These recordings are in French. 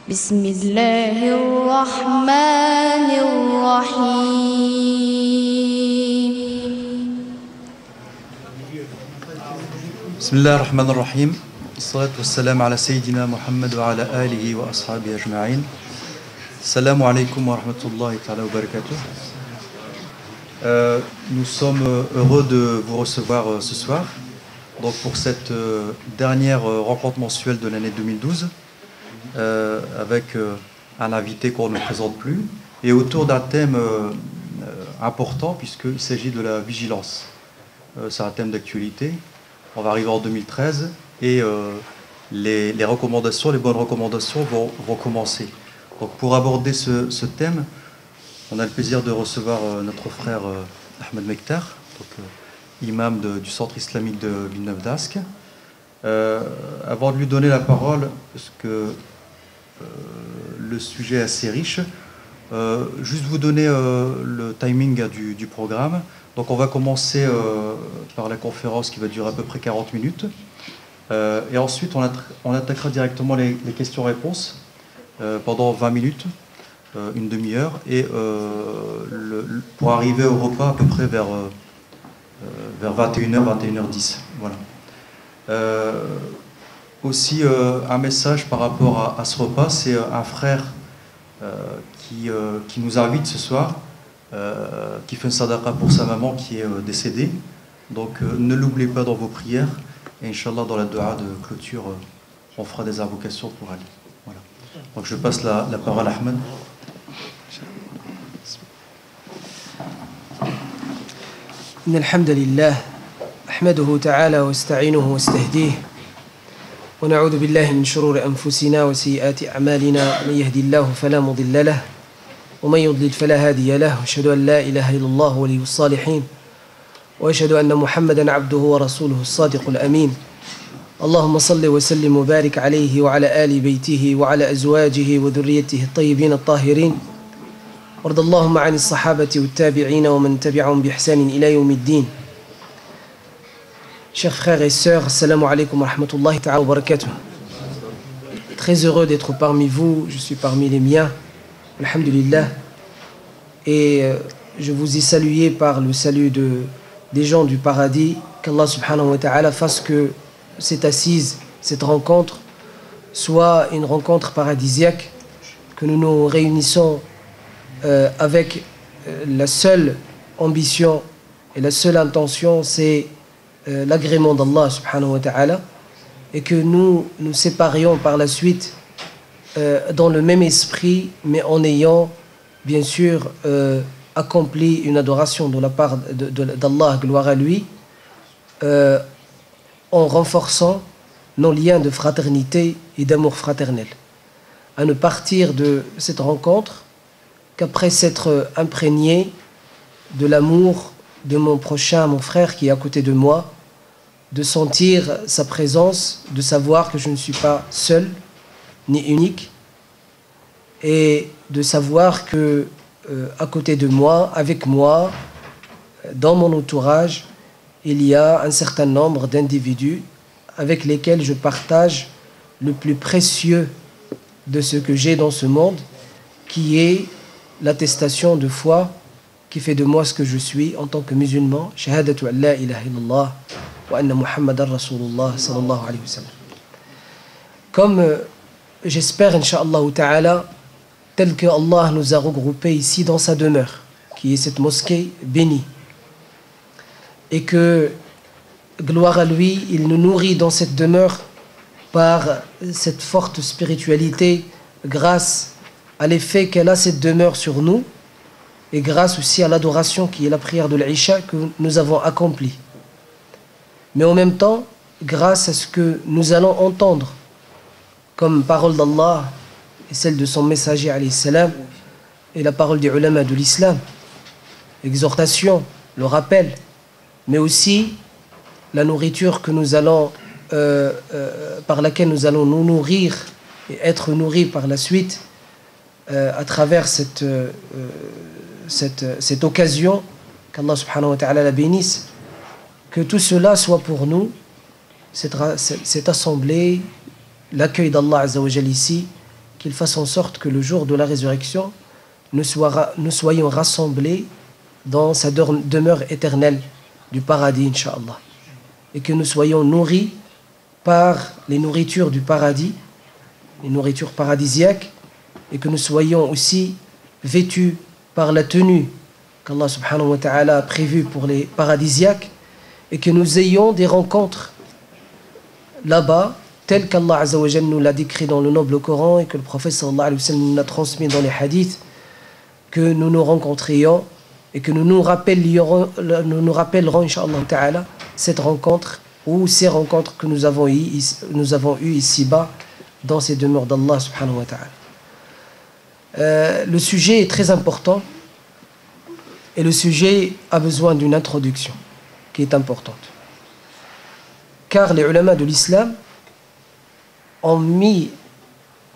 بسم الله الرحمن الرحيم بسم الله الرحمن الرحيم الصلاة والسلام على سيدنا محمد وعلى آله وأصحابه أجمعين. Salam alaikum wa rahmatullahi ta'ala wa barakatuh. Nous sommes heureux de vous recevoir ce soir donc pour cette dernière rencontre mensuelle de l'année 2012 avec un invité qu'on ne présente plus et autour d'un thème important puisqu'il s'agit de la vigilance. C'est un thème d'actualité. On va arriver en 2013 et les recommandations, les bonnes recommandations vont commencer. Donc pour aborder ce thème, on a le plaisir de recevoir notre frère Ahmed Mektar, imam du centre islamique de Villeneuve d'Ascq. Avant de lui donner la parole, parce que le sujet est assez riche, juste vous donner le timing du programme. Donc on va commencer par la conférence qui va durer à peu près 40 minutes. Et ensuite on attaquera directement les questions-réponses pendant 20 minutes, une demi-heure, et pour arriver au repas à peu près vers 21h, 21h10. Voilà. Aussi un message par rapport à ce repas, c'est un frère qui nous invite ce soir, qui fait une sadaqa pour sa maman qui est décédée. Donc ne l'oubliez pas dans vos prières, et Inch'Allah dans la dua de clôture, on fera des invocations pour elle. Voilà. Donc je passe la parole à Ahmed. إن الحمد لله أحمده تعالى واستعينه واستهديه ونعوذ بالله من شرور أنفسنا وسيئات أعمالنا من يهدي الله فلا مضل له ومن يضلل فلا هادي له وأشهد أن لا إله إلا الله ولي الصالحين وأشهد أن محمدا عبده ورسوله الصادق الأمين اللهم صل وسلم وبارك عليه وعلى آل بيته وعلى أزواجه وذريته الطيبين الطاهرين وارض اللهم عن الصحابة والتابعين ومن تبعهم بإحسان إلى يوم الدين. Chers frères et sœurs, assalamu alaikum wa rahmatullahi ta'ala wa barakatuh. Très heureux d'être parmi vous, je suis parmi les miens, alhamdulillah. Et je vous ai salué par le salut des gens du paradis. Qu'Allah subhanahu wa ta'ala fasse que cette assise, cette rencontre, soit une rencontre paradisiaque, que nous nous réunissons avec la seule ambition et la seule intention, c'est l'agrément d'Allah subhanahu wa ta'ala, et que nous nous séparions par la suite dans le même esprit, mais en ayant bien sûr accompli une adoration de la part d'Allah, gloire à lui, en renforçant nos liens de fraternité et d'amour fraternel. À ne partir de cette rencontre qu'après s'être imprégné de l'amour de mon prochain, mon frère qui est à côté de moi, de sentir sa présence, de savoir que je ne suis pas seul ni unique, et de savoir que à côté de moi, avec moi, dans mon entourage, il y a un certain nombre d'individus avec lesquels je partage le plus précieux de ce que j'ai dans ce monde, qui est l'attestation de foi qui fait de moi ce que je suis en tant que musulman. Shahadatu an la ilaha illallah wa anna Muhammadan Rasulullah sallallahu alayhi wa sallam. Comme j'espère, Inch'Allah ta'ala, tel que Allah nous a regroupés ici dans sa demeure, qui est cette mosquée bénie, et que, gloire à lui, il nous nourrit dans cette demeure par cette forte spiritualité, grâce à l'effet qu'elle a cette demeure sur nous, et grâce aussi à l'adoration qui est la prière de l'Isha que nous avons accomplie. Mais en même temps, grâce à ce que nous allons entendre comme parole d'Allah et celle de son messager alayhi salam, et la parole des ulama de l'islam, l'exhortation, le rappel, mais aussi la nourriture que nous allons, par laquelle nous allons nous nourrir et être nourris par la suite, à travers cette occasion, qu'Allah subhanahu wa ta'ala la bénisse, que tout cela soit pour nous, cette assemblée, l'accueil d'Allah azza wa jalla ici, qu'il fasse en sorte que le jour de la résurrection, nous soyons rassemblés dans sa demeure éternelle du paradis, Inch'Allah. Et que nous soyons nourris par les nourritures du paradis, les nourritures paradisiaques, et que nous soyons aussi vêtus par la tenue qu'Allah subhanahu wa ta'ala a prévue pour les paradisiaques, et que nous ayons des rencontres là-bas, telles qu'Allah azza wa jalla nous l'a décrit dans le noble Coran et que le prophète sallallahu alayhi wa sallam nous l'a transmis dans les hadiths, que nous nous rencontrions et que nous nous rappellerons Inch'Allah ta'ala cette rencontre ou ces rencontres que nous avons eues ici-bas dans ces demeures d'Allah subhanahu wa ta'ala. Le sujet est très important et le sujet a besoin d'une introduction qui est importante. Car les ulama de l'islam ont mis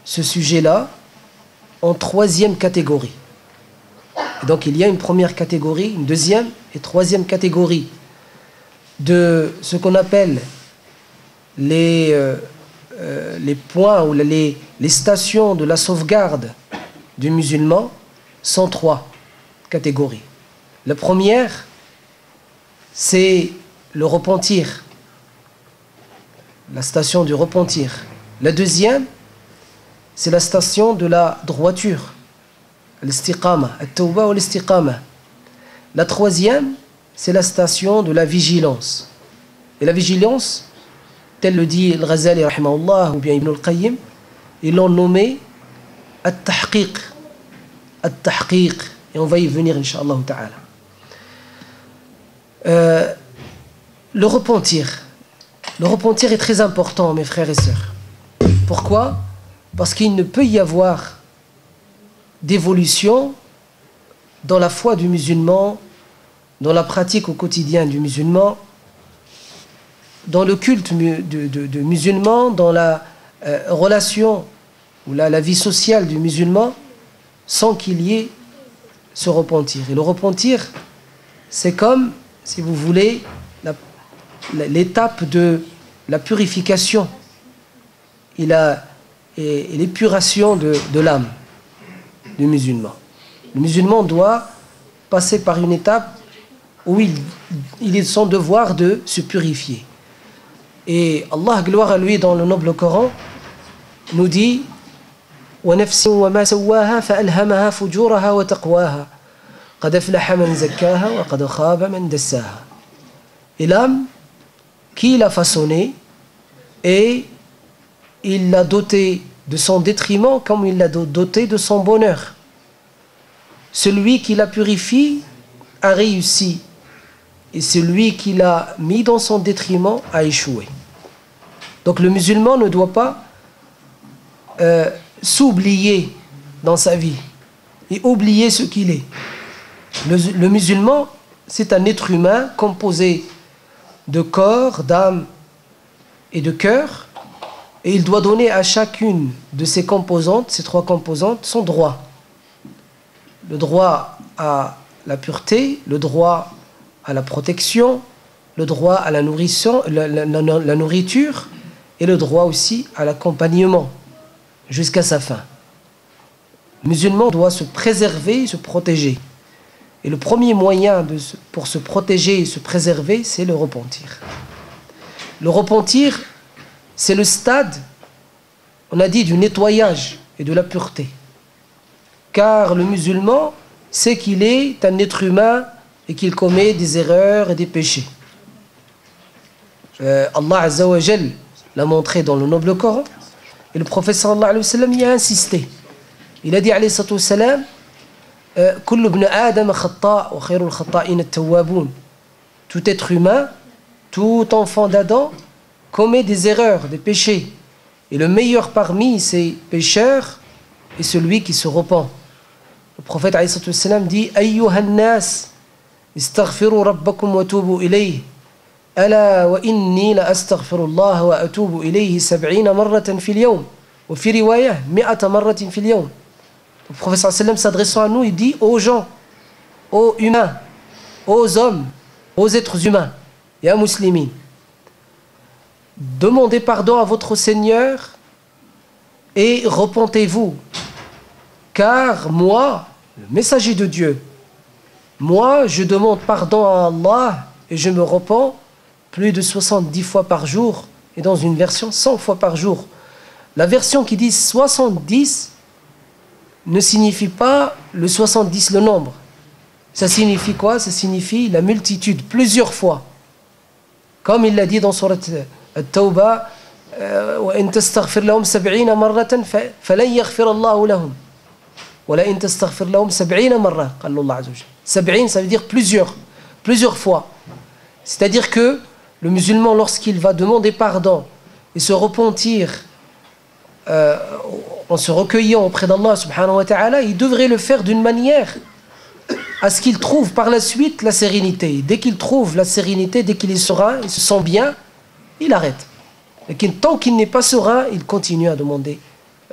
ce sujet-là en troisième catégorie. Et donc il y a une première catégorie, une deuxième et troisième catégorie de ce qu'on appelle les points ou les stations de la sauvegarde du musulman sont trois catégories. La première, c'est le repentir, la station du repentir. La deuxième, c'est la station de la droiture, l'istiqama, at-tawba ou l'istiqama. La troisième, c'est la station de la vigilance. Et la vigilance, tel le dit Al-Ghazali rahimahullah ou bien Ibn al-Qayyim, ils l'ont nommé at-tahqiq. At-tahqiq. Et on va y venir, Inch'Allah ta'ala. Le repentir. Le repentir est très important, mes frères et sœurs. Pourquoi? Parce qu'il ne peut y avoir d'évolution dans la foi du musulman, dans la pratique au quotidien du musulman, dans le culte de musulman, dans la relation ou la vie sociale du musulman, sans qu'il y ait ce repentir. Et le repentir, c'est comme, si vous voulez, l'étape de la purification et l'épuration de l'âme du musulman. Le musulman doit passer par une étape où il est son devoir de se purifier. Et Allah, gloire à lui, dans le noble Coran, nous dit وَنَفْسٍ وَمَا سَوَّاهَا فَأَلْهَمَهَا فُجُورَهَا وَتَقْوَاهَا قَدْ أَفْلَحَ مَنْ زَكَّاهَا وَقَدْ خَابَ مَنْ دَسَّاهَا. Et l'âme, qui l'a façonné, et il l'a doté de son détriment comme il l'a doté de son bonheur. Celui qui la purifie a réussi, et celui qui l'a mis dans son détriment a échoué. Donc le musulman ne doit pas s'oublier dans sa vie et oublier ce qu'il est. Le musulman, c'est un être humain composé de corps, d'âme et de cœur, et il doit donner à chacune de ces composantes, ces trois composantes, son droit. Le droit à la pureté, le droit à la protection, le droit à la nourriture et le droit aussi à l'accompagnement jusqu'à sa fin. Le musulman doit se préserver et se protéger. Et le premier moyen pour se protéger et se préserver, c'est le repentir. Le repentir, c'est le stade, on a dit, du nettoyage et de la pureté. Car le musulman sait qu'il est un être humain et qu'il commet des erreurs et des péchés. Allah Azza wa Jal l'a montré dans le noble Coran. Et le prophète sallallahu alayhi wa sallam y a insisté. Il a dit alayhi salatu wa salam, Kullu ibn Adam khata' wa khayrul khata'in at-tawwabun. Tout être humain, tout enfant d'Adam commet des erreurs, des péchés. Et le meilleur parmi ces pécheurs est celui qui se repent. Le prophète alayhi salatu wa salam dit Ayyuhan nas istaghfiru rabbakum wa tubu ilayhi. ألا وإني لأستغفر الله وأتوب إليه 70 مرة في اليوم وفي رواية 100 مرة في اليوم. Le prophète sallallahu alayhi wa sallam s'adressant à nous, il dit aux gens, aux humains, aux hommes, aux êtres humains, ya muslimin, demandez pardon à votre Seigneur et repentez-vous, car moi, le messager de Dieu, moi je demande pardon à Allah et je me repens plus de 70 fois par jour, et dans une version 100 fois par jour. La version qui dit 70 ne signifie pas le 70, le nombre. Ça signifie quoi? Ça signifie la multitude, plusieurs fois. Comme il l'a dit dans Surat At-Tawbah, وَإِن تَسْتَغْفِرْ لَهُمْ 70 مرة فَلَنْ يَغْفِرَ اللَّهُ لَهُمْ وَلَئِن تَسْتَغْفِرْ لَهُمْ 70 مرة قال الله عز وجل. 70, ça veut dire plusieurs fois. C'est-à-dire que le musulman, lorsqu'il va demander pardon et se repentir en se recueillant auprès d'Allah subhanahu wa ta'ala, il devrait le faire d'une manière à ce qu'il trouve par la suite la sérénité. Dès qu'il trouve la sérénité, dès qu'il est serein, il se sent bien, il arrête. Et tant qu'il n'est pas serein, il continue à demander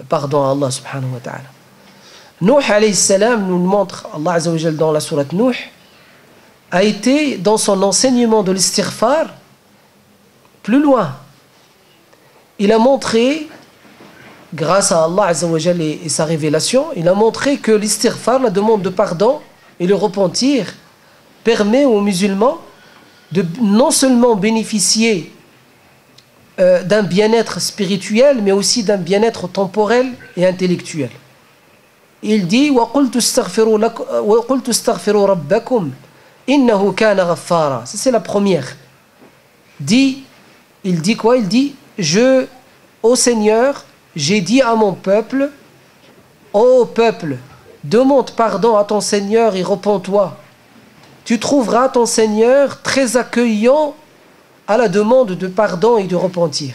pardon à Allah subhanahu wa ta'ala. Nuh alayhi salam nous le montre, Allah azza wa jal dans la sourate Nuh, a été dans son enseignement de l'istighfar plus loin. Il a montré, grâce à Allah azza wa jal et sa révélation, il a montré que l'istighfar, la demande de pardon et le repentir, permet aux musulmans de non seulement bénéficier d'un bien-être spirituel, mais aussi d'un bien-être temporel et intellectuel. Il dit وَقُلْتُ اسْتَغْفِرُوا رَبَّكُمْ إِنَّهُ كَانَ غَفَّارًا. Ça c'est la première. Il dit quoi? Il dit ô Seigneur, j'ai dit à mon peuple, ô peuple, demande pardon à ton Seigneur et repens-toi. Tu trouveras ton Seigneur très accueillant à la demande de pardon et de repentir.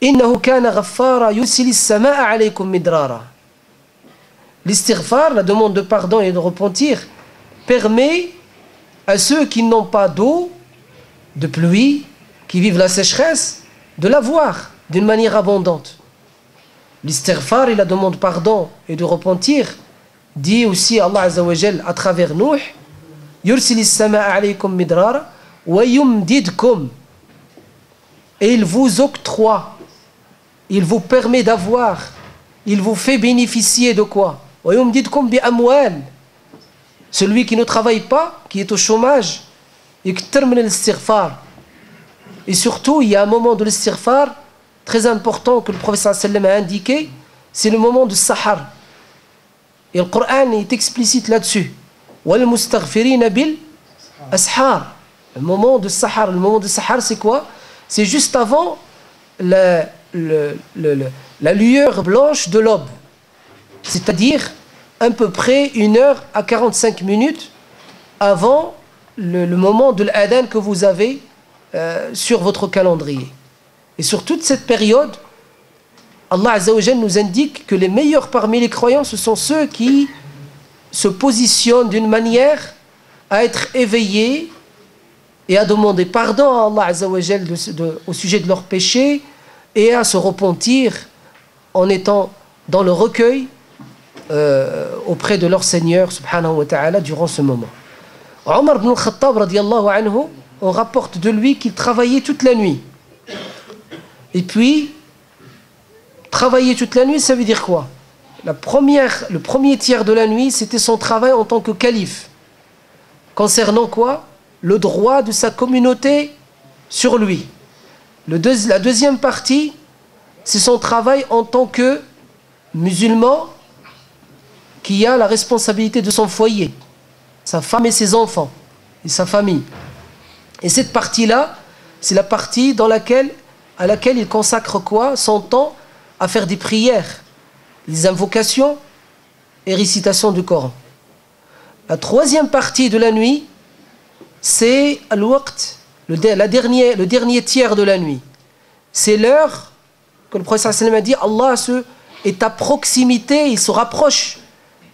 إِنَّهُ كَانَ غَفَّارًا يُرْسِلِ السَّمَاءَ عَلَيْكُمْ مِدْرَارًا. L'istighfar, la demande de pardon et de repentir, permet à ceux qui n'ont pas d'eau, de pluie, qui vivent la sécheresse, de l'avoir d'une manière abondante. L'istighfar et la demande pardon et de repentir, dit aussi Allah Azza wa Jal à travers Nuh, يُرْسِلِ السَّمَاءَ عَلَيْكُمْ مِدْرَارًا وَيُمْدِدْكُمْ. Et il vous octroie, il vous permet d'avoir, il vous fait bénéficier de quoi? وَيُمْدِدْكُمْ بِأَمْوَالٍ. Celui qui ne travaille pas, qui est au chômage, يكتر من الاستغفار. Et surtout, il y a un moment de l'istighfar très important que le prophète sallam a indiqué, c'est le moment de sahar. Et le Coran est explicite là-dessus. وَالْمُسْتَغْفِرِينَ بِالْأَسْحَارِ. Le moment de sahar, c'est quoi? C'est juste avant la lueur blanche de l'aube. C'est-à-dire à peu près 1h à 45 minutes avant le moment de l'adhan que vous avez sur votre calendrier. Et sur toute cette période, Allah Azza wa Jal nous indique que les meilleurs parmi les croyants, ce sont ceux qui se positionnent d'une manière à être éveillés et à demander pardon à Allah Azza wa Jal au sujet de leurs péchés et à se repentir en étant dans le recueil auprès de leur Seigneur subhanahu wa ta'ala durant ce moment. Omar ibn al-Khattab radiyallahu anhu, on rapporte de lui qu'il travaillait toute la nuit. Et puis, travailler toute la nuit, ça veut dire quoi? Le premier tiers de la nuit, c'était son travail en tant que calife. Concernant quoi? Le droit de sa communauté sur lui. La deuxième partie, c'est son travail en tant que musulman qui a la responsabilité de son foyer, sa femme et ses enfants, et sa famille. Et cette partie-là, c'est la partie à laquelle il consacre quoi? Son temps à faire des prières, des invocations et récitation du Coran. La troisième partie de la nuit, c'est al-waqt, le dernier tiers de la nuit. C'est l'heure que le prophète sallam a dit, Allah est à proximité, il se rapproche,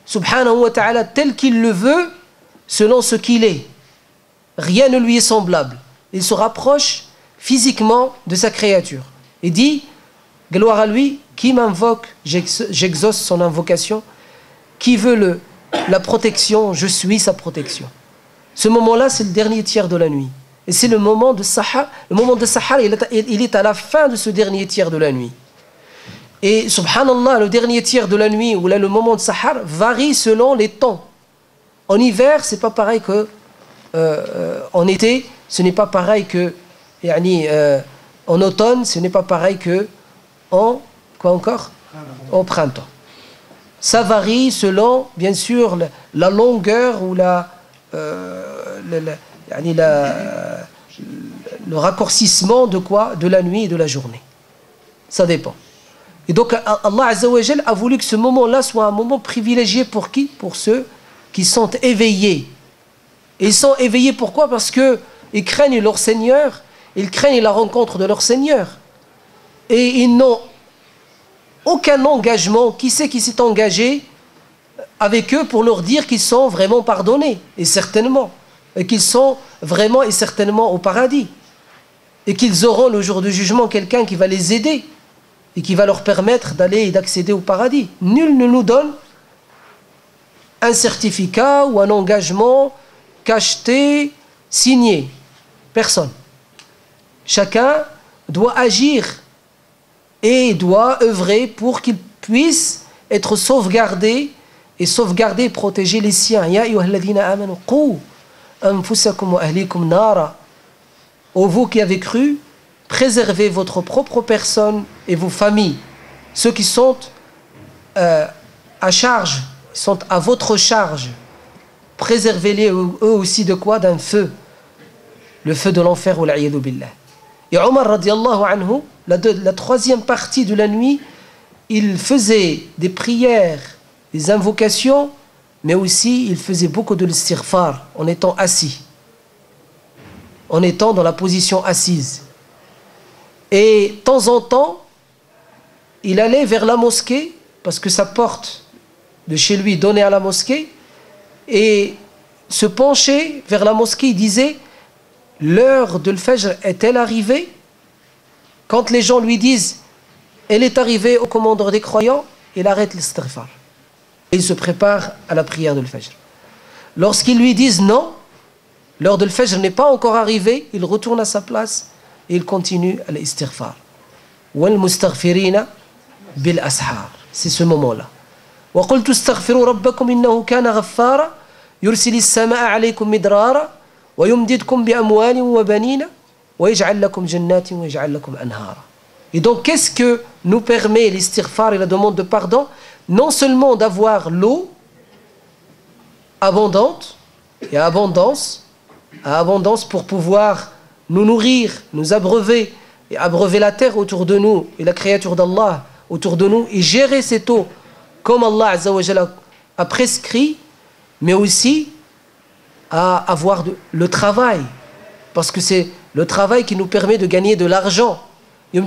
subhanahu wa ta'ala, tel qu'il le veut, selon ce qu'il est. Rien ne lui est semblable. Il se rapproche physiquement de sa créature. Et dit, gloire à lui, qui m'invoque, j'exauce son invocation. Qui veut la protection, je suis sa protection. Ce moment-là, c'est le dernier tiers de la nuit. Et c'est le moment de Sahar. Le moment de Sahar, il est à la fin de ce dernier tiers de la nuit. Et subhanallah, le dernier tiers de la nuit, ou là le moment de Sahar, varie selon les temps. En hiver, c'est pas pareil que en été, ce n'est pas pareil que en automne, ce n'est pas pareil que en quoi encore? Au printemps. Ça varie selon, bien sûr, la longueur ou le raccourcissement de quoi? De la nuit et de la journée. Ça dépend. Et donc Allah Azza wa Jal a voulu que ce moment-là soit un moment privilégié pour qui? Pour ceux qui sont éveillés. Et ils sont éveillés pourquoi? Parce qu'ils craignent leur Seigneur, ils craignent la rencontre de leur Seigneur. Et ils n'ont aucun engagement. Qui c'est qui s'est engagé avec eux pour leur dire qu'ils sont vraiment pardonnés? Et certainement. Et qu'ils sont vraiment et certainement au paradis. Et qu'ils auront le jour du jugement quelqu'un qui va les aider et qui va leur permettre d'aller et d'accéder au paradis. Nul ne nous donne un certificat ou un engagement cacheté, signé. Personne. Chacun doit agir et doit œuvrer pour qu'il puisse être sauvegardé et protéger les siens. Ya ayyuhalladhina amanu qu anfusakum wa ahlikum nara. Ô vous qui avez cru, préservez votre propre personne et vos familles. Ceux qui sont à charge, sont à votre charge. Préservez-les eux aussi de quoi? D'un feu. Le feu de l'enfer, ou l'a'iyadu billah. Et Omar radiallahu anhu, la troisième partie de la nuit, il faisait des prières, des invocations, mais aussi il faisait beaucoup de l'istighfar en étant assis, en étant dans la position assise. Et de temps en temps, il allait vers la mosquée, parce que sa porte de chez lui donnait à la mosquée, et se penchait vers la mosquée, il disait: l'heure de l'Fajr est-elle arrivée? Quand les gens lui disent elle est arrivée au commandeur des croyants, il arrête l'istighfar. Et il se prépare à la prière de l'Fajr. Lorsqu'ils lui disent non, l'heure de l'Fajr n'est pas encore arrivée, il retourne à sa place et il continue à l'istighfar. Wal mustaghfirina bil ashar. C'est ce moment-là. Wa qultu astaghfiru rabbakum innahu kana ghaffara yursilis samaa alaykum midrara wa yumdidkum bi amwalin wa banina wa yaj'al lakum jannatin wa yaj'al lakum anhara. Et donc qu'est-ce que nous permet l'istighfar et la demande de pardon? Non seulement d'avoir l'eau abondante et abondance pour pouvoir nous nourrir, nous abreuver et abreuver la terre autour de nous et la créature d'Allah autour de nous et gérer cette eau comme Allah Azza wa Jalla a prescrit, mais aussi à avoir le travail, parce que c'est le travail qui nous permet de gagner de l'argent. Il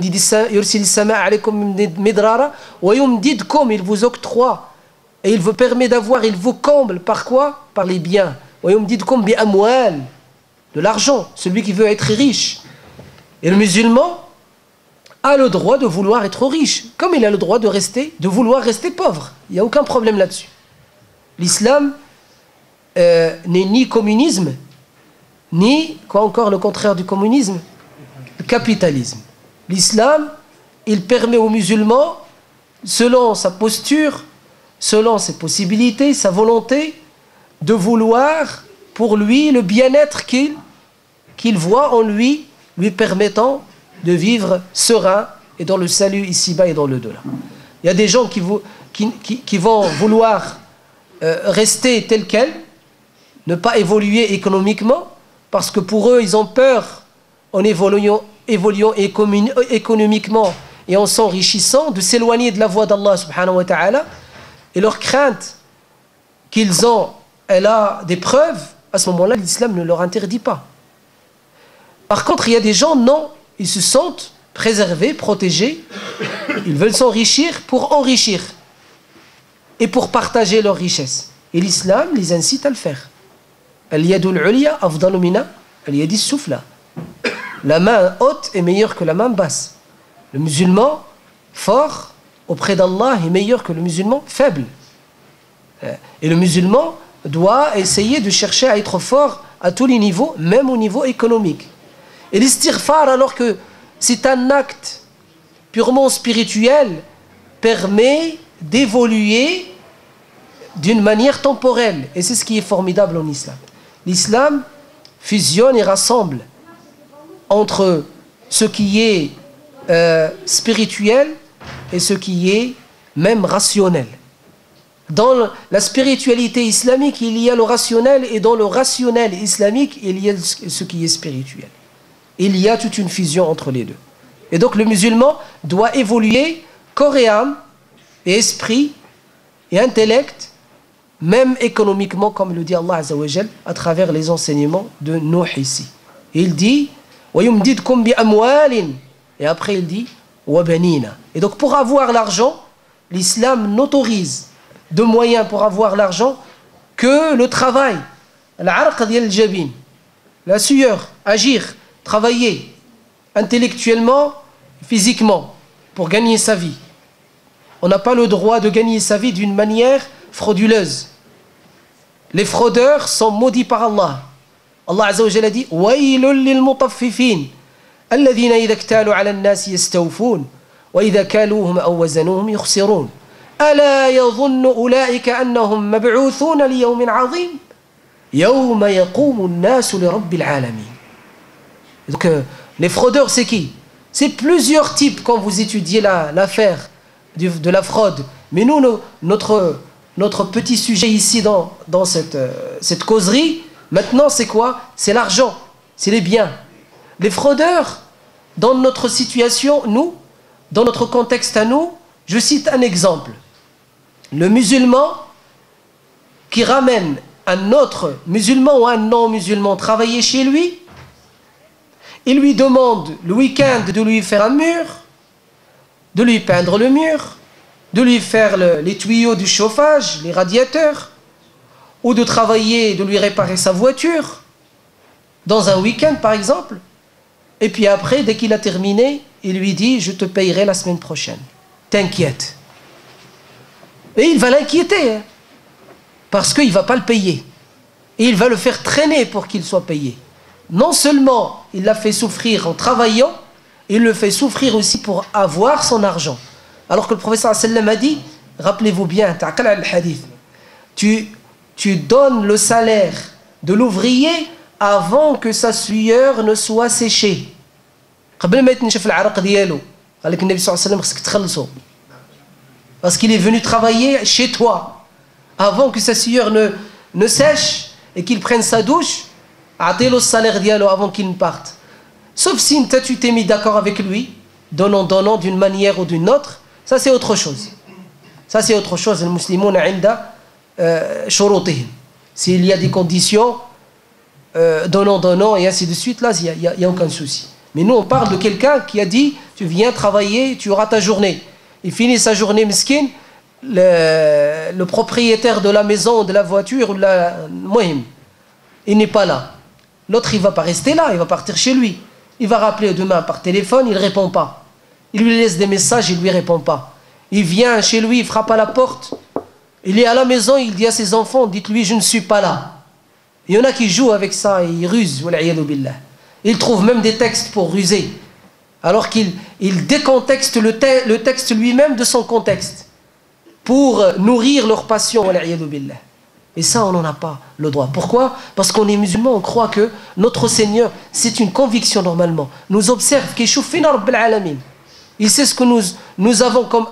vous octroie et il vous permet d'avoir, il vous comble par quoi? Par les biens. De l'argent, celui qui veut être riche. Et le musulman a le droit de vouloir être riche, comme il a le droit de vouloir rester pauvre. Il n'y a aucun problème là-dessus. L'islam n'est ni communisme, ni, quoi encore, le contraire du communisme, le capitalisme. L'islam, il permet aux musulmans, selon sa posture, selon ses possibilités, sa volonté, de vouloir pour lui le bien-être qu'il voit en lui, lui permettant de vivre serein et dans le salut ici-bas et dans le delà. Il y a des gens qui vont vouloir rester tels quels, ne pas évoluer économiquement, parce que pour eux, ils ont peur, en évoluant économiquement et en s'enrichissant, de s'éloigner de la voie d'Allah subhanahu wa ta'ala, et leur crainte qu'ils ont, elle a des preuves, à ce moment-là, l'islam ne leur interdit pas. Par contre, il y a des gens, non, ils se sentent préservés, protégés, ils veulent s'enrichir pour enrichir et pour partager leur richesse. Et l'islam les incite à le faire. Al-yadul ulya afdalu mina al-yadis sufla. La main haute est meilleure que la main basse. Le musulman fort auprès d'Allah est meilleur que le musulman faible. Et le musulman doit essayer de chercher à être fort à tous les niveaux, même au niveau économique. Et l'istighfar, alors que c'est un acte purement spirituel, permet d'évoluer d'une manière temporelle. Et c'est ce qui est formidable en islam. L'islam fusionne et rassemble entre ce qui est spirituel et ce qui est même rationnel. Dans la spiritualité islamique, il y a le rationnel, et dans le rationnel islamique, il y a ce qui est spirituel. Il y a toute une fusion entre les deux. Et donc le musulman doit évoluer corps et âme, et esprit, et intellect, même économiquement, comme le dit Allah Azza wa Jal, à travers les enseignements de Nuh ici. Et il dit وَيُمْدِدْكُمْ بِأَمْوَالٍ, et après il dit وَبَنِينَ. Et donc pour avoir l'argent, l'islam n'autorise de moyens pour avoir l'argent que le travail, la sueur, agir, travailler intellectuellement, physiquement, pour gagner sa vie. On n'a pas le droit de gagner sa vie d'une manière frauduleuse. Les fraudeurs sont maudits par Allah. Allah Azza wa Jalla dit وَيْلٌ لِلْمُطَفِّفِينَ الَّذِينَ إِذَا اكْتَالُوا عَلَى النَّاسِ يَسْتَوْفُونَ وَإِذَا كَالُوهُمْ أَوْ وَزَنُوهُمْ يُخْسِرُونَ أَلَا يَظُنُّ أُولَئِكَ أَنَّهُمْ مَبْعُوثُونَ لِيَوْمٍ عَظِيمٍ يَوْمَ يَقُومُ النَّاسُ لِرَبِّ الْعَالَمِينَ. Donc les fraudeurs, c'est qui? C'est plusieurs types quand vous étudiez l'affaire de la fraude. Mais nous, notre petit sujet ici dans cette causerie, maintenant c'est quoi? C'est l'argent, c'est les biens. Les fraudeurs, dans notre situation, nous, dans notre contexte à nous, je cite un exemple. Le musulman qui ramène un autre musulman ou un non-musulman travailler chez lui, il lui demande le week-end de lui faire un mur, de lui peindre le mur, de lui faire les tuyaux du chauffage, les radiateurs, ou de travailler, de lui réparer sa voiture, dans un week-end par exemple. Et puis après, dès qu'il a terminé, il lui dit « Je te payerai la semaine prochaine. T'inquiète. » Et il va l'inquiéter, hein, parce qu'il ne va pas le payer. Et il va le faire traîner pour qu'il soit payé. Non seulement il l'a fait souffrir en travaillant, il le fait souffrir aussi pour avoir son argent. Alors que le prophète sallam a dit, rappelez-vous bien, tu donnes le salaire de l'ouvrier avant que sa sueur ne soit séchée. Parce qu'il est venu travailler chez toi avant que sa sueur ne sèche et qu'il prenne sa douche. Le salaire dialo avant qu'il ne parte. Sauf si tu t'es mis d'accord avec lui, donnant d'une manière ou d'une autre, ça c'est autre chose. Ça c'est autre chose. Les musulmans inda shurutihim. S'il y a des conditions, donnant et ainsi de suite, là il n'y a aucun souci. Mais nous on parle de quelqu'un qui a dit tu viens travailler, tu auras ta journée. Il finit sa journée miskin, le propriétaire de la maison, de la voiture, il n'est pas là. L'autre il ne va pas rester là, il va partir chez lui. Il va rappeler demain par téléphone, il ne répond pas. Il lui laisse des messages, il ne lui répond pas. Il vient chez lui, il frappe à la porte. Il est à la maison, il dit à ses enfants, dites-lui je ne suis pas là. Il y en a qui jouent avec ça et ils rusent. Ils trouvent même des textes pour ruser. Alors qu'il décontexte le texte lui-même de son contexte. Pour nourrir leur passion. Et ça, on n'en a pas le droit. Pourquoi? Parce qu'on est musulman, on croit que notre Seigneur, c'est une conviction normalement, nous observe, il sait ce que nous avons comme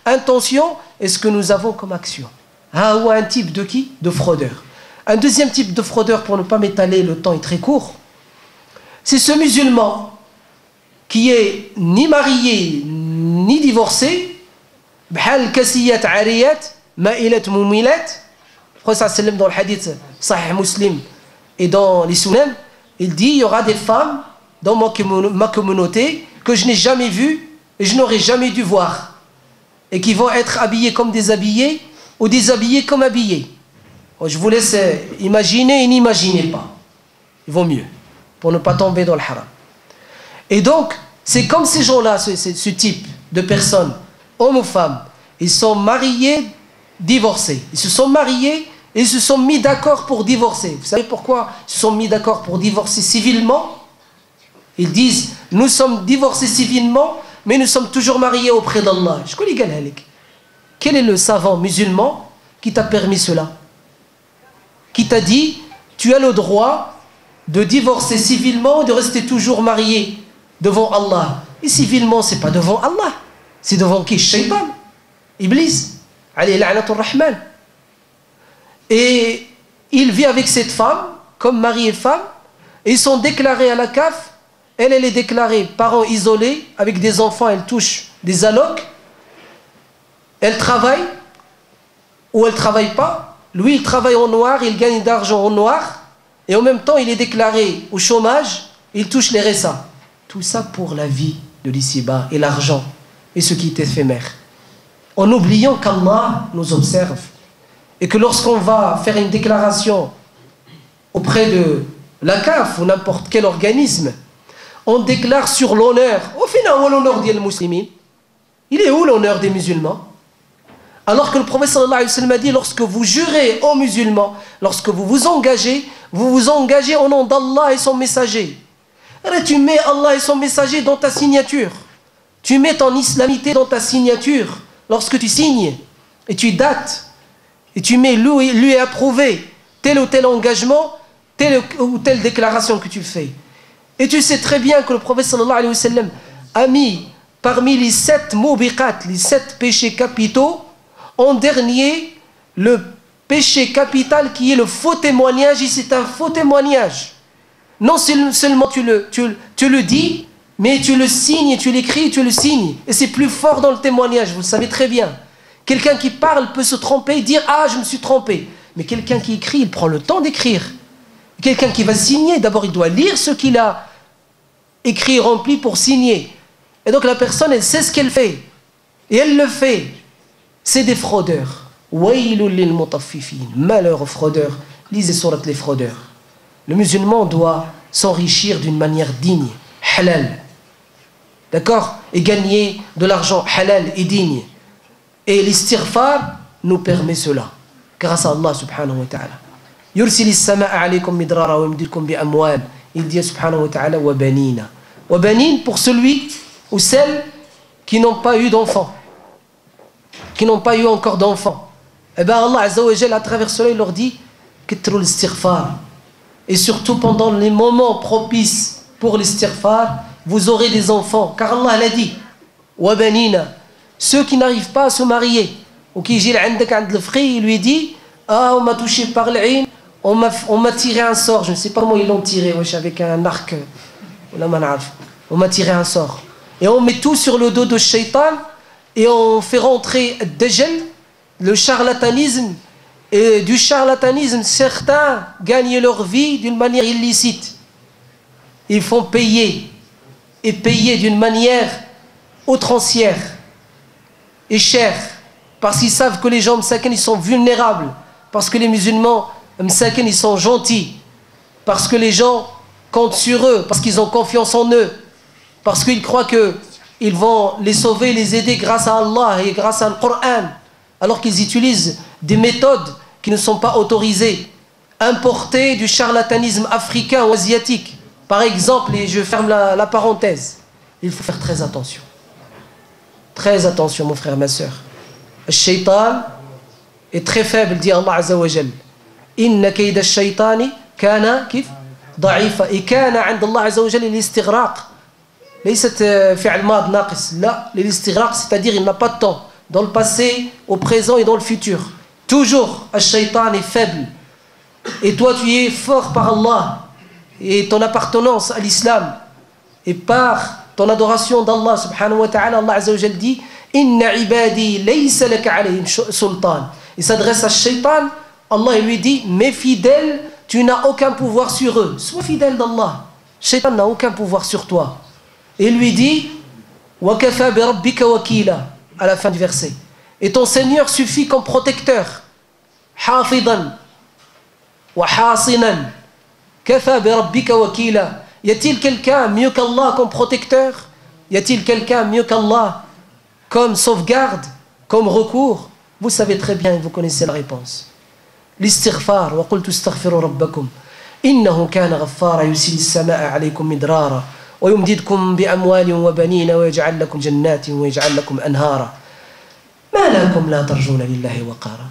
intention et ce que nous avons comme action. Ah, ou un type de qui? De fraudeur. Un deuxième type de fraudeur, pour ne pas m'étaler, le temps est très court, c'est ce musulman qui est ni marié ni divorcé, bhal kasiyat ariyat, ma'ilat mumilat. Le prophète dans le hadith Sahih Muslim et dans les Sunan, il dit il y aura des femmes dans ma communauté que je n'ai jamais vues et je n'aurais jamais dû voir et qui vont être habillées comme déshabillées ou déshabillées comme habillées. Je vous laisse imaginer et n'imaginez pas. Il vaut mieux pour ne pas tomber dans le haram. Et donc c'est comme ces gens-là, ce type de personnes, hommes ou femmes, ils sont mariés, divorcés. Ils se sont mariés Et ils se sont mis d'accord pour divorcer. Vous savez pourquoi ils se sont mis d'accord pour divorcer civilement? Ils disent, nous sommes divorcés civilement, mais nous sommes toujours mariés auprès d'Allah. Quel est le savant musulman qui t'a permis cela? Qui t'a dit, tu as le droit de divorcer civilement et de rester toujours marié devant Allah. Et civilement, c'est pas devant Allah. C'est devant qui? Shaitan, Iblis, alayhi la'natur rahman. Et il vit avec cette femme, comme mari et femme, et ils sont déclarés à la CAF. Elle est déclarée parents isolés, avec des enfants, elle touche des allocs. Elle travaille, ou elle ne travaille pas. Lui, il travaille en noir, il gagne d'argent en noir. Et en même temps, il est déclaré au chômage, il touche les RSA. Tout ça pour la vie de l'ici-bas et l'argent et ce qui est éphémère. En oubliant qu'Allah nous observe et que lorsqu'on va faire une déclaration auprès de la CAF ou n'importe quel organisme, on déclare sur l'honneur. Au final, l'honneur des musulmans, il est où l'honneur des musulmans? Alors que le prophète sallallahu alayhi wa sallam a dit, lorsque vous jurez aux musulmans, lorsque vous vous engagez au nom d'Allah et son messager. Alors tu mets Allah et son messager dans ta signature. Tu mets ton islamité dans ta signature. Lorsque tu signes et tu dates et tu mets lui est approuvé tel ou tel engagement, telle ou telle déclaration que tu fais. Et tu sais très bien que le prophète sallallahu alayhi wa sallam a mis parmi les 7 mubiqat, les 7 péchés capitaux, en dernier, le péché capital qui est le faux témoignage. Et c'est un faux témoignage. Non seulement tu le dis, mais tu le signes, tu l'écris et tu le signes. Et c'est plus fort dans le témoignage, vous le savez très bien. Quelqu'un qui parle peut se tromper et dire « Ah, je me suis trompé ». Mais quelqu'un qui écrit, il prend le temps d'écrire. Quelqu'un qui va signer, d'abord il doit lire ce qu'il a écrit, rempli pour signer. Et donc la personne, elle sait ce qu'elle fait. Et elle le fait. C'est des fraudeurs. Malheur aux fraudeurs. Lisez surat les fraudeurs. Le musulman doit s'enrichir d'une manière digne, halal. D'accord? Et gagner de l'argent halal et digne. Et l'istighfar nous permet cela. Grâce à Allah subhanahu wa ta'ala. Yursil as-sama'a alaykum midrara wa yumdidkum bi amwal. Il dit subhanahu wa ta'ala wa banina. Wa banin pour celui ou celle qui n'ont pas eu d'enfants. Qui n'ont pas eu encore d'enfants. Eh bien Allah Azza wa Jalla à travers cela il leur dit kitru l'istighfar. Et surtout pendant les moments propices pour l'istighfar, vous aurez des enfants. Car Allah l'a dit. Wa banina. Ceux qui n'arrivent pas à se marier. Ou qui gît عندك عند الفقيه, il lui dit ah on m'a touché par l'ain, on m'a tiré un sort. Je ne sais pas comment ils l'ont tiré, avec un arc. On m'a tiré un sort. Et on met tout sur le dos de Shaitan. Et on fait rentrer Dajjal, le charlatanisme. Et du charlatanisme, certains gagnent leur vie d'une manière illicite. Ils font payer. Et payer d'une manière outrancière. Et chère. Parce qu'ils savent que les gens msakin, ils sont vulnérables. Parce que les musulmans msakin, ils sont gentils. Parce que les gens comptent sur eux. Parce qu'ils ont confiance en eux. Parce qu'ils croient que ils vont les sauver, les aider grâce à Allah et grâce à le Coran, alors qu'ils utilisent des méthodes qui ne sont pas autorisées, importées du charlatanisme africain ou asiatique. Par exemple, et je ferme la parenthèse, il faut faire très attention. Très attention, mon frère, ma soeur. Le shaitan est très faible, dit Allah Azza wa Jal. Inna kayda shaitani kana kif da'ifa. Et kana 'inda Allah Azza wa Jal al-istighraq. C'est-à-dire il n'a pas de temps dans le passé, au présent et dans le futur. Toujours le shaitan est faible et toi tu es fort par Allah et ton appartenance à l'islam et par ton adoration d'Allah subhanahu wa ta'ala. Allah Azza wa Jal dit inna ibadi laysa laka alayhim sultan. Il s'adresse à shaitan. Allah lui dit mes fidèles, tu n'as aucun pouvoir sur eux. Sois fidèle d'Allah. Shaitan n'a aucun pouvoir sur toi. Et il lui dit وَكَفَى بِرَبِّكَ وَكِيلًا à la fin du verset. Et ton Seigneur suffit comme protecteur. حَافِظًا وَحَاصِنًا كَفَى بِرَبِّكَ وَكِيلًا. Y a-t-il quelqu'un mieux qu'Allah comme protecteur? Y a-t-il quelqu'un mieux qu'Allah comme sauvegarde, comme recours? Vous savez très bien, vous connaissez la réponse. l'istighfar. وَقُلْتُ اسْتَغْفِرُوا رَبَّكُمْ إِنَّهُ كَانَ غَفَّارًا يُرْسِلِ السَّمَاءَ عَلَيْكُمْ مِدْرَارًا وَيُمْدِدْكُمْ بِأَمْوَالٍ وَبَنِينَ وَيَجْعَلْ لَكُمْ جَنَّاتٍ وَيَجْعَلْ لَكُمْ أَنْهَارًا مَا لَكُمْ لَا تَرْجُونَ لِلَّهِ وَقَارًا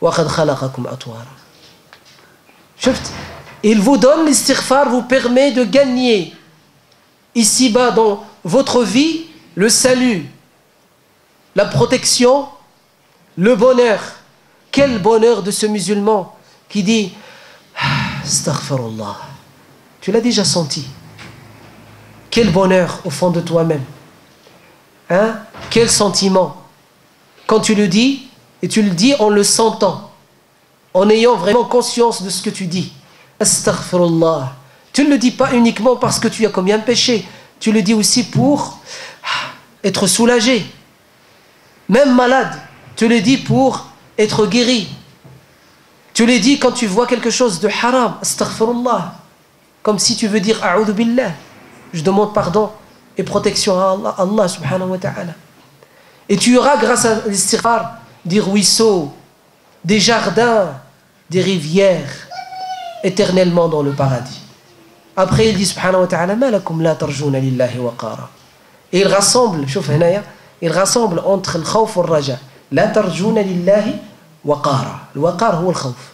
وَقَدْ خَلَقَكُمْ أَطْوَارًا. شفت, il vous donne l'istighfar, vous permet de gagner ici-bas dans votre vie le salut, la protection, le bonheur. Quel bonheur de ce musulman qui dit astaghfirullah. Tu l'as déjà senti. Quel bonheur au fond de toi-même. Hein? Quel sentiment. Quand tu le dis, et tu le dis en le sentant, en ayant vraiment conscience de ce que tu dis. Astaghfirullah. Tu ne le dis pas uniquement parce que tu as commis un péché. Tu le dis aussi pour être soulagé. Même malade, tu le dis pour être guéri. Tu le dis quand tu vois quelque chose de haram. Astaghfirullah. Comme si tu veux dire A'udhu billah. Je demande pardon et protection à Allah subhanahu wa ta'ala. Et tu auras grâce à l'istighfar des ruisseaux, des jardins, des rivières éternellement dans le paradis. Après il dit subhanahu wa ta'ala ma lakum la tarjuna lillahi waqara. Et il rassemble, شوف هنايا, il rassemble entre le khawf et le raja. La tarjuna lillahi waqara. Le waqar هو الخوف.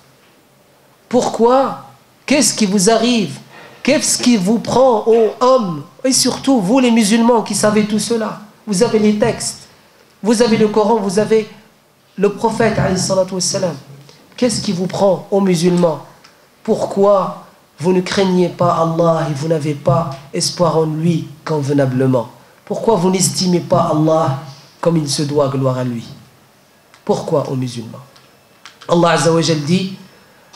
Pourquoi? Qu'est-ce qui vous arrive? Qu'est-ce qui vous prend, ô hommes? Et surtout vous les musulmans qui savez tout cela. Vous avez les textes, vous avez le Coran, vous avez le prophète alayhi salatu wassalam. Qu'est-ce qui vous prend, ô musulmans? Pourquoi vous ne craignez pas Allah et vous n'avez pas espoir en lui convenablement? Pourquoi vous n'estimez pas Allah comme il se doit, gloire à lui? Pourquoi, ô musulmans? Allah Azza wa Jal dit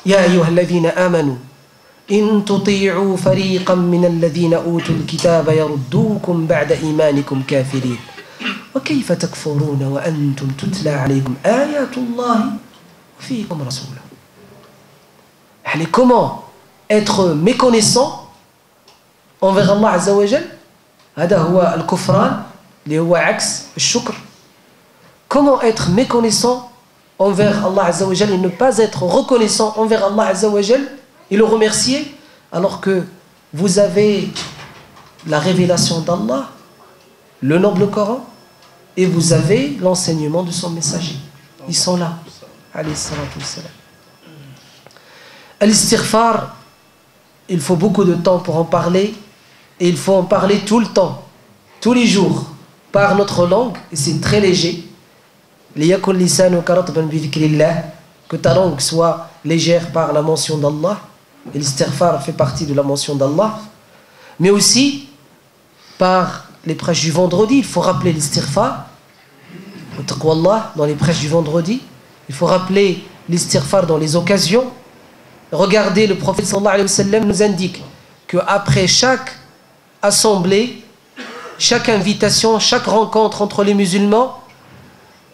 Ya ayyuha alladhina amanu in tuti'u fariqan min alladhina utul kitaba yaruddukum ba'da imanikum kafirin wa kayfa takfuruna wa antum tutla alaykum ayatullahi wa fiikum rasulahu. Yani comment être méconnaissant envers Allah Azza wa Jal? هذا هو الكفران اللي هو عكس الشكر. Comment être méconnaissant envers Allah Azza wa Jal et ne pas être reconnaissant envers Allah Azza wa Jal et le remercier alors que vous avez la révélation d'Allah, le noble Coran, et vous avez l'enseignement de son messager. Ils sont là. Alayhi salatu wassalam. Al-istighfar, il faut beaucoup de temps pour en parler et il faut en parler tout le temps, tous les jours, par notre langue, et c'est très léger. لِيَكُنْ لِسَانُكَ رَطْبًا بِذِكْرِ اللَّهِ, que ta langue soit légère par la mention d'Allah, et l'istighfar fait partie de la mention d'Allah, mais aussi par les prêches du vendredi. Il faut rappeler l'istighfar, dans les prêches du vendredi. Il faut rappeler l'istighfar dans les occasions. Regardez, le prophète sallallahu alayhi wa sallam nous indique qu'après chaque assemblée, chaque invitation, chaque rencontre entre les musulmans,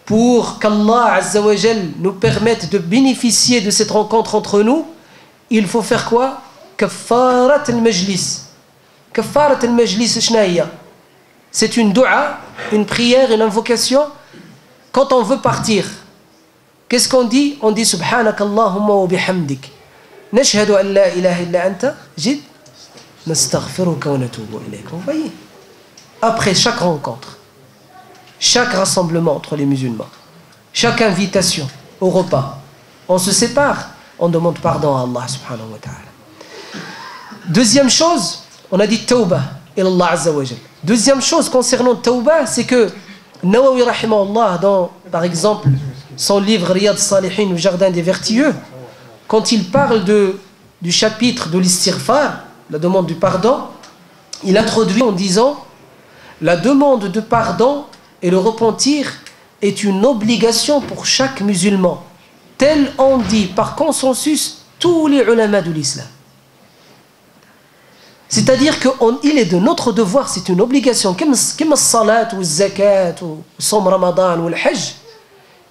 pour qu'Allah Azza wa Jal nous permette de bénéficier de cette rencontre entre nous, il faut faire quoi? Kaffarat al-majlis. Kaffarat al-majlis, c'est une dua, une prière, une invocation quand on veut partir. Qu'est-ce qu'on dit? On dit Subhanakallahumma wa bihamdik. Nashhadu an la ilaha illa anta, jid, nastaghfiruka wa natubu ilayk. Vous voyez? Après chaque rencontre, chaque rassemblement entre les musulmans, chaque invitation au repas, on se sépare, on demande pardon à Allah subhanahu wa ta'ala. Deuxième chose, on a dit tawbah ila Allah azza wa jal. Deuxième chose concernant tawbah, c'est que Nawawi rahimahullah, dans par exemple son livre Riyad Salihin, le jardin des vertueux, quand il parle du chapitre de l'istighfar, la demande du pardon, il introduit en disant la demande de pardon et le repentir est une obligation pour chaque musulman, tel on dit par consensus tous les ulama de l'islam. C'est-à-dire qu'il est de notre devoir, c'est une obligation, comme le salat ou le zakat ou le som ramadan ou le hajj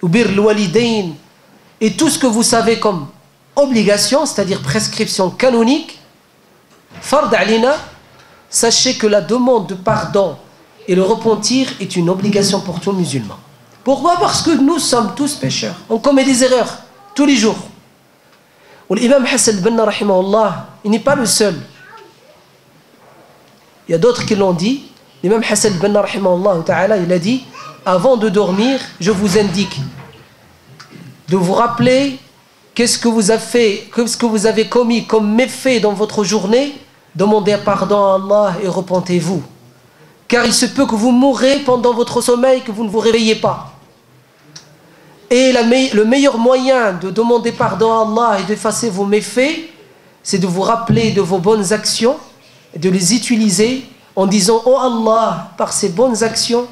ou bir le walidain et tout ce que vous savez comme obligation, c'est-à-dire prescription canonique, fard alina, sachez que la demande de pardon et le repentir est une obligation pour tout musulman. Pourquoi? Parce que nous sommes tous pécheurs. On commet des erreurs tous les jours. L'imam Hassan al-Banna, rahimahullah, il n'est pas le seul. Il y a d'autres qui l'ont dit. L'imam Hassan al-Banna, rahimahullah ta'ala, il a dit, avant de dormir, je vous indique de vous rappeler qu'est-ce que vous avez fait, qu'est-ce que vous avez commis comme méfait dans votre journée. Demandez pardon à Allah et repentez-vous. Car il se peut que vous mourrez pendant votre sommeil, que vous ne vous réveillez pas. Et le meilleur moyen de demander pardon à Allah et d'effacer vos méfaits, c'est de vous rappeler de vos bonnes actions et de les utiliser en disant « Oh Allah, par ces bonnes actions,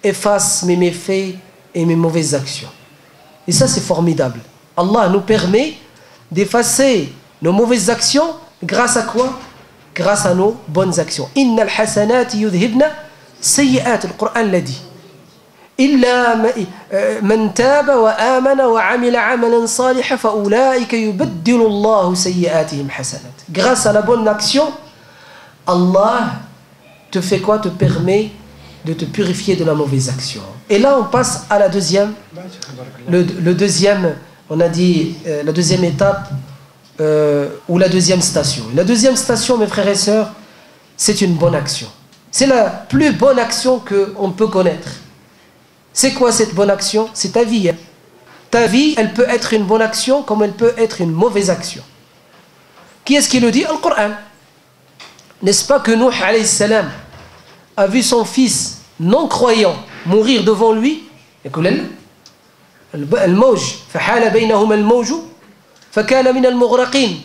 efface mes méfaits et mes mauvaises actions. » Et ça, c'est formidable. Allah nous permet d'effacer nos mauvaises actions grâce à quoi? Grâce à nos bonnes actions. « Innal hasanati yudhibna sayyi'at » le Coran l'a dit. إلا من تاب وآمن وعمل عملا صالحا فأولئك يبدل الله سيئاتهم حسنات. Grâce à la bonne action, Allah te fait quoi? Te permet de te purifier de la mauvaise action. Et là, on passe à la deuxième. Le deuxième, on a dit la deuxième étape ou la deuxième station. La deuxième station, mes frères et sœurs, c'est une bonne action. C'est la plus bonne action qu'on peut connaître. C'est quoi cette bonne action? C'est ta vie. Hein. Ta vie, elle peut être une bonne action comme elle peut être une mauvaise action. Qui est-ce qui le dit? Le Coran. N'est-ce pas que Nuh alayhi salam a vu son fils non-croyant mourir devant lui? الموج فحال بينهما الموج فكان من المغرقين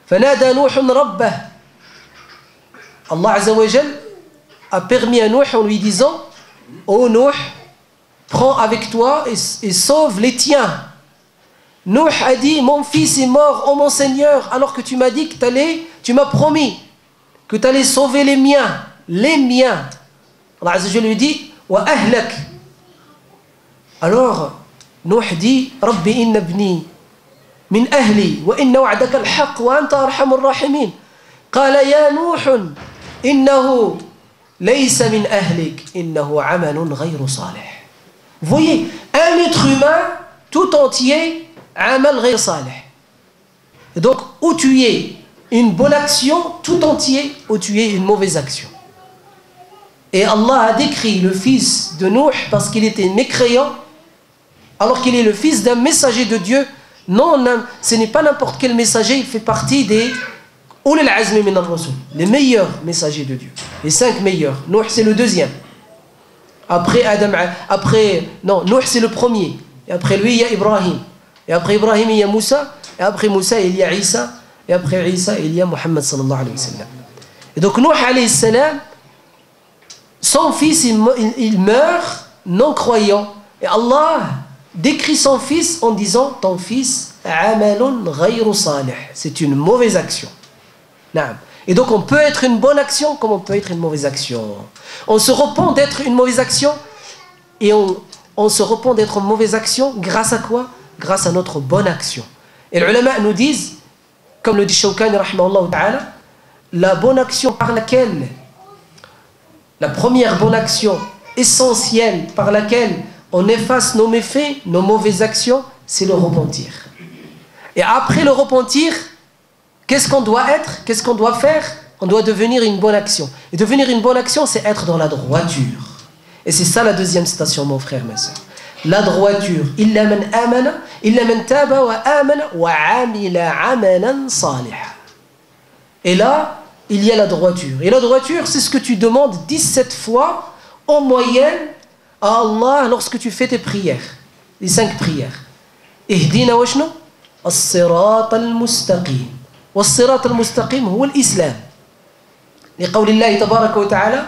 فنادى نوح ربه. Allah Azza wa Jal a permis à Nuh en lui disant: Oh Nuh, prends avec toi et sauve les tiens. Nuh a dit: mon fils est mort, oh mon Seigneur, alors que tu m'as dit que tu m'as promis que tu allais sauver les miens. Les miens. Allah Azza wa Jal lui dit: wa ahlak. Alors Nuh dit: Rabbi inna ibni min ahli wa inna wa'daka al-haq wa anta arhamur rahimin. Qala ya Nuh innahu laysa min ahlik innahu amalun ghayru salih. Vous voyez, un être humain tout entier, amal ghayru salih. Et donc, où tu es une bonne action tout entier, ou tu es une mauvaise action. Et Allah a décrit le fils de Nuh parce qu'il était mécréant, alors qu'il est le fils d'un messager de Dieu. Non, ce n'est pas n'importe quel messager, il fait partie des Ulul Azmi min ar-Rusul, les meilleurs messagers de Dieu, les 5 meilleurs. Nuh c'est le deuxième. Après Adam, Nuh c'est le premier. Et après lui il y a Ibrahim. Et après Ibrahim il y a Moussa. Et après Moussa il y a Isa. Et après Isa il y a Muhammad sallallahu alayhi wa sallam. Et donc Nuh alayhi salam, son fils il meurt non croyant. Et Allah décrit son fils en disant: ton fils amalun ghayru salih, c'est une mauvaise action. Et donc on peut être une bonne action comme on peut être une mauvaise action. On se repent d'être une mauvaise action et on se repent d'être une mauvaise action grâce à quoi? Grâce à notre bonne action. Et les ulama nous disent, comme le dit Shawkani rahimahullah ta'ala, la bonne action par laquelle, la première bonne action essentielle par laquelle on efface nos méfaits, nos mauvaises actions, c'est le repentir. Et après le repentir, qu'est-ce qu'on doit être? Qu'est-ce qu'on doit faire? On doit devenir une bonne action. Et devenir une bonne action, c'est être dans la droiture. Et c'est ça la deuxième station, mon frère, ma soeur. La droiture. Illa man amana, illa man taba wa amana wa amila amalan saliha. Et là, il y a la droiture. Et la droiture, c'est ce que tu demandes 17 fois en moyenne à Allah lorsque tu fais tes prières. Les 5 prières. Ihdina wa shno? As-sirat al-mustaqim. والصراط المستقيم هو الإسلام لقول الله تبارك وتعالى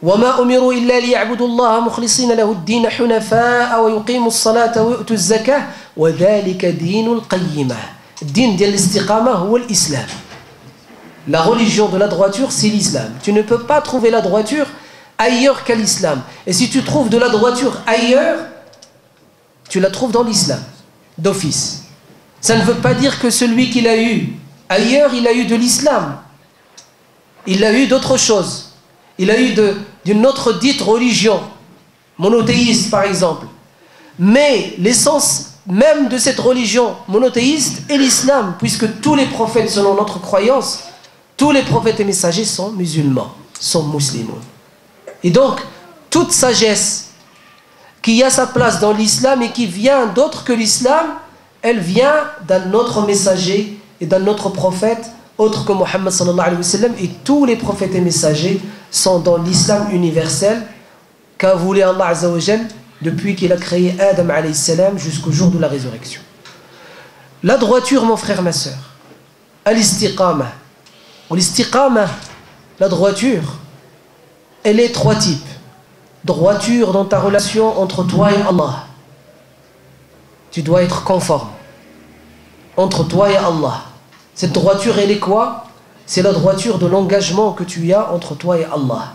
وما أمروا إلا ليعبدوا الله مخلصين له الدين حنفاء ويقيموا الصلاة ويؤتوا الزكاة وذلك دين القيمة. الدين ديال الاستقامة هو الإسلام. La religion de la droiture, c'est l'islam. Tu ne peux pas trouver la droiture ailleurs qu'à l'islam. Et si tu trouves de la droiture ailleurs, tu la trouves dans l'islam, d'office. Ça ne veut pas dire que celui qu'il a eu ailleurs, il a eu de l'islam. Il a eu d'autre chose. Il a eu d'une autre dite religion, monothéiste par exemple. Mais l'essence même de cette religion monothéiste est l'islam, puisque tous les prophètes, selon notre croyance, tous les prophètes et messagers sont musulmans, sont musulmans. Et donc, toute sagesse qui a sa place dans l'islam et qui vient d'autre que l'islam, elle vient d'un autre messager et d'un autre prophète, autre que Mohammed sallallahu alayhi wa sallam. Et tous les prophètes et messagers sont dans l'islam universel qu'a voulu Allah Azza wa Jal depuis qu'il a créé Adam alayhi salam jusqu'au jour de la résurrection. La droiture, mon frère, ma soeur, al-istiqama. L'istiqama, la droiture, elle est trois types. Droiture dans ta relation entre toi et Allah. Tu dois être conforme entre toi et Allah. Cette droiture, elle est quoi? C'est la droiture de l'engagement que tu as entre toi et Allah.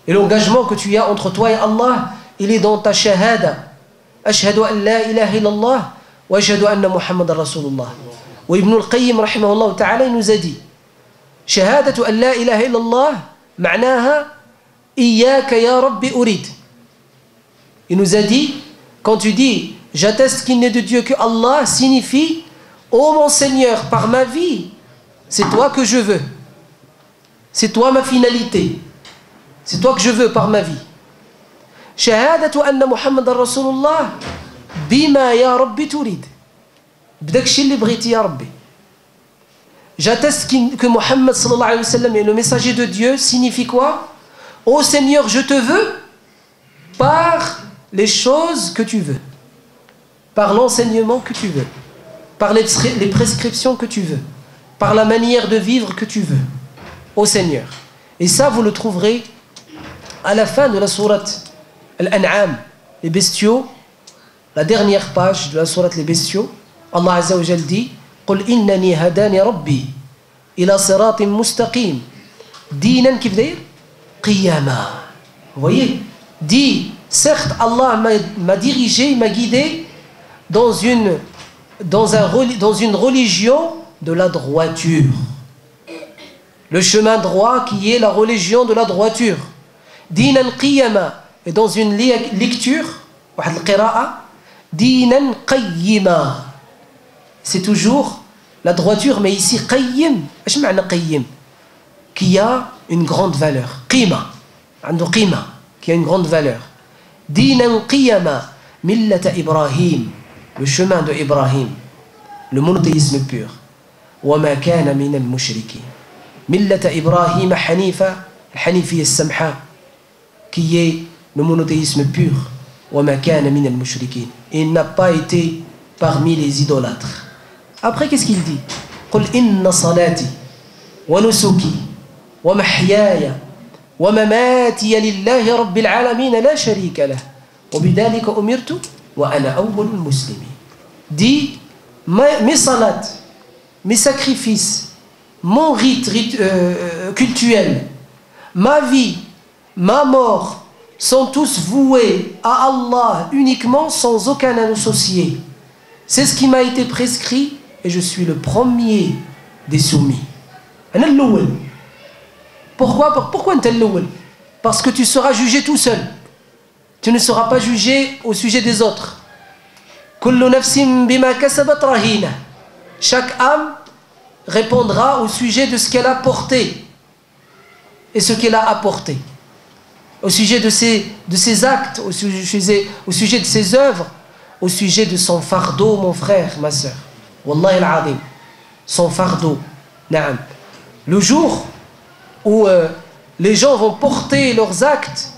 Et l'engagement que tu as entre toi et Allah, il est dans ta shahada. Ashhadu an la ilaha illallah wa ashhadu anna Muhammadan Rasulullah. Wa Ibn al-Qayyim rahimahullah ta'ala, il nous a dit shahadatu an la ilaha illallah ma'naha iyyaka ya rabbi urid. Il nous a dit, quand tu dis j'atteste qu'il n'est de Dieu que Allah, signifie ô mon Seigneur, par ma vie, c'est toi que je veux. C'est toi ma finalité. C'est toi que je veux par ma vie. Shahadatu anna Muhammadan Rasulullah bima ya rabbi turid. Bdakshi li bghiti ya rabbi. J'atteste que Muhammad sallallahu alayhi wa sallam est le messager de Dieu signifie quoi? Ô Seigneur, je te veux par les choses que tu veux, par l'enseignement que tu veux, par les prescriptions que tu veux, par la manière de vivre que tu veux, ô Seigneur. Et ça, vous le trouverez à la fin de la sourate Al-An'am, les bestiaux, la dernière page de la sourate les bestiaux. Allah Azza wa Jal dit قل إنني هداني ربي إلى صراط مستقيم دينا كيف داير قياما. Vous voyez, dit certes Allah m'a dirigé, m'a guidé dans une religion de la droiture, le chemin droit qui est la religion de la droiture. Dinan qiyama, et dans une lecture dinan qayyima, c'est toujours la droiture, mais ici qayyim, ايش معنى qayyim, qui a une grande valeur. Qima, عنده qima, qui a une grande valeur. Dinan qiyama millata Ibrahim, le chemin de Ibrahim, le monothéisme pur. وما كان من المشركين ملة إبراهيم حنيفة, الحنيفية السمحة, qui est le monothéisme pur. وما كان من المشركين, il n'a pas été parmi les idolâtres. Après, qu'est-ce qu'il dit? قل إن صلاتي ونسكي ومحياي ومماتي لله رب العالمين لا شريك له وبذلك أمرت وأنا أول المسلمين. Dit mes salats, mes sacrifices, mon rite cultuel, ma vie, ma mort sont tous voués à Allah uniquement, sans aucun associé. C'est ce qui m'a été prescrit et je suis le premier des soumis. Pourquoi Parce que tu seras jugé tout seul. Tu ne seras pas jugé au sujet des autres. Chaque âme répondra au sujet de ce qu'elle a porté et ce qu'elle a apporté, au sujet de ses actes, au sujet de ses œuvres, au sujet de son fardeau, mon frère, ma soeur. Wallahi al-Azim, son fardeau. Naam. Le jour où les gens vont porter leurs actes,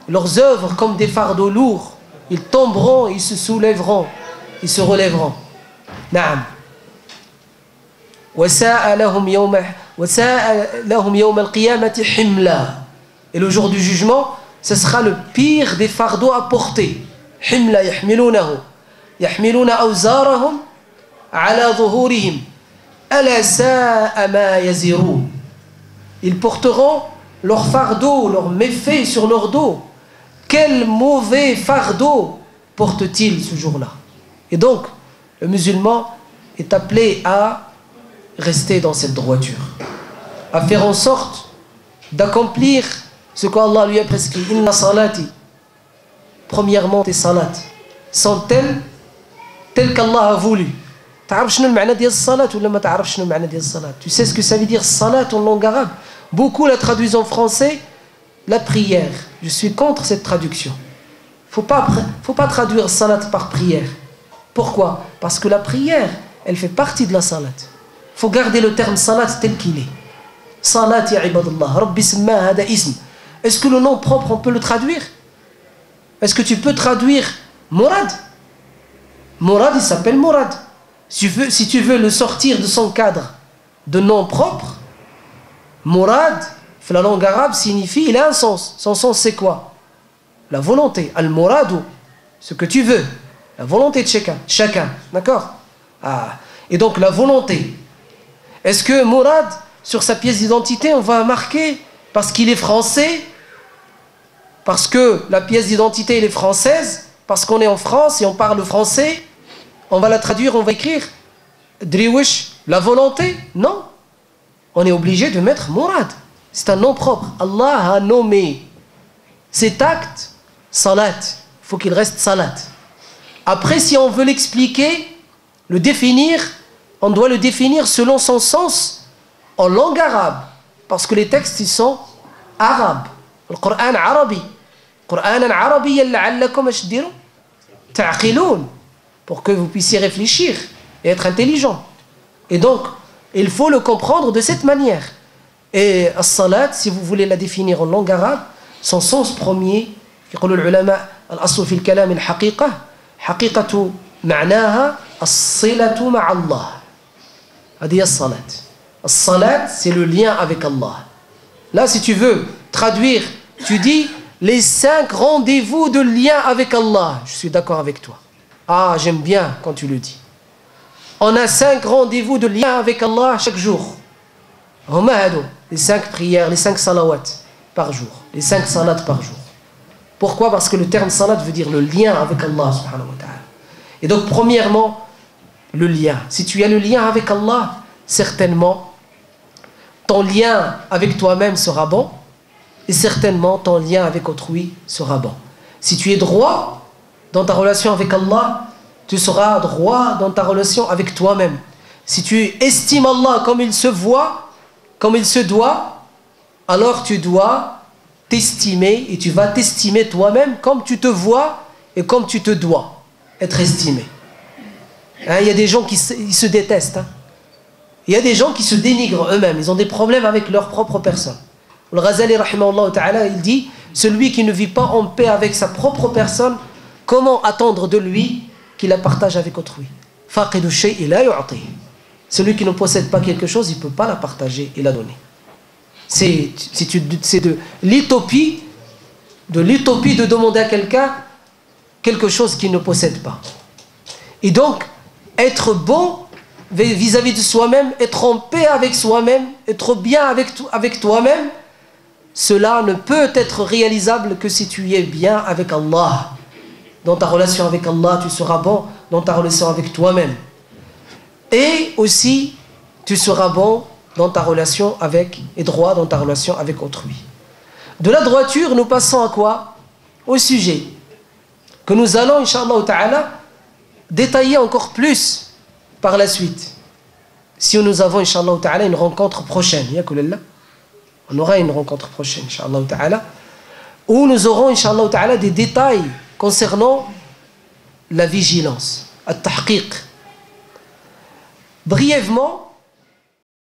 leurs œuvres comme des fardeaux lourds, ils tomberont, ils se soulèveront, ils se relèveront. Naam. وَسَاءَ لَهُمْ يَوْمَ الْقِيَامَةِ حِمْلًا. Et le jour du jugement, ce sera le pire des fardeaux à porter. حِمْلًا يَحْمِلُونَهُ يَحْمِلُونَ أَوْزَارَهُمْ عَلَى ظُهُورِهِمْ أَلَا سَاءَ مَا يَزِرُونَ. Ils porteront leur fardeau, leurs méfaits sur leur dos. Quel mauvais fardeau porte-t-il ce jour-là? Et donc, le musulman est appelé à rester dans cette droiture, à faire en sorte d'accomplir ce qu'Allah lui a prescrit. Inna salati, premièrement tes salats, sont-elles tel qu'Allah a voulu. تعرف شنو المعنى ديال الصلاة ولا ما تعرف شنو المعنى ديال الصلاة? Tu sais ce que ça veut dire salat en langue arabe? Beaucoup la traduisent en français, la prière. Je suis contre cette traduction. Faut pas traduire salat par prière. Pourquoi? Parce que la prière, elle fait partie de la salat. Faut garder le terme salat tel qu'il est. Salat ya ibadallah, Rabbi samma hada ism. Est-ce que le nom propre on peut le traduire? Est-ce que tu peux traduire Mourad? Mourad, il s'appelle Mourad. Si tu veux le sortir de son cadre de nom propre, Mourad, la langue arabe signifie, il a un sens. Son sens c'est quoi? La volonté. Al-Mouradu, ce que tu veux. La volonté de chacun. D'accord? Et donc la volonté. Est-ce que Mourad, sur sa pièce d'identité, on va marquer parce qu'il est français, parce que la pièce d'identité elle est française, parce qu'on est en France et on parle français, on va la traduire, on va écrire Driwish, la volonté? Non. On est obligé de mettre Mourad. C'est un nom propre. Allah a nommé cet acte salat. Il faut qu'il reste salat. Après, si on veut l'expliquer, le définir, on doit le définir selon son sens en langue arabe. Parce que les textes, ils sont arabes. Le Coran arabi. Qur'anan arabiyyan la'allakum ashdiru ta'qiloun. Pour que vous puissiez réfléchir et être intelligent. Et donc, il faut le comprendre de cette manière. Et as-salat, si vous voulez la définir en langue arabe, son sens premier, يقول العلماء الأصل في الكلام الحقيقة حقيقة معناها الصلة مع الله. هذه الصلاة. الصلاة, c'est le lien avec Allah. Là, si tu veux traduire, tu dis les 5 rendez-vous de lien avec Allah. Je suis d'accord avec toi. Ah, j'aime bien quand tu le dis. On a 5 rendez-vous de lien avec Allah chaque jour. Les 5 prières, les 5 salawats par jour. Les 5 salats par jour. Pourquoi? Parce que le terme salat veut dire le lien avec Allah subhanahu wa ta'ala. Et donc premièrement, le lien. Si tu as le lien avec Allah, certainement, ton lien avec toi-même sera bon. Et certainement, ton lien avec autrui sera bon. Si tu es droit dans ta relation avec Allah, tu seras droit dans ta relation avec toi-même. Si tu estimes Allah comme il se voit, comme il se doit, alors tu dois t'estimer et tu vas t'estimer toi-même comme tu te vois et comme tu te dois être estimé. Il y a des gens qui se détestent. Il y a des gens qui se dénigrent eux-mêmes. Ils ont des problèmes avec leur propre personne. Le Ghazali, rahimahullah ta'ala, il dit, celui qui ne vit pas en paix avec sa propre personne, comment attendre de lui qu'il la partage avec autrui? Faqidu shay'i la yu'ti. Celui qui ne possède pas quelque chose, il ne peut pas la partager et la donner. C'est de l'utopie de demander à quelqu'un quelque chose qu'il ne possède pas. Et donc, être bon vis-à-vis de soi-même, être en paix avec soi-même, être bien avec toi-même, cela ne peut être réalisable que si tu es bien avec Allah. Dans ta relation avec Allah, tu seras bon dans ta relation avec toi-même. Et aussi, tu seras bon dans ta relation avec, et droit dans ta relation avec autrui. De la droiture, nous passons à quoi? Au sujet que nous allons, Inch'Allah ta'ala, détailler encore plus par la suite. Si nous avons, Inch'Allah ta'ala, une rencontre prochaine, on aura une rencontre prochaine, Inch'Allah ta'ala, où nous aurons, Inch'Allah ta'ala, des détails concernant la vigilance, at-tahqiq. Brièvement,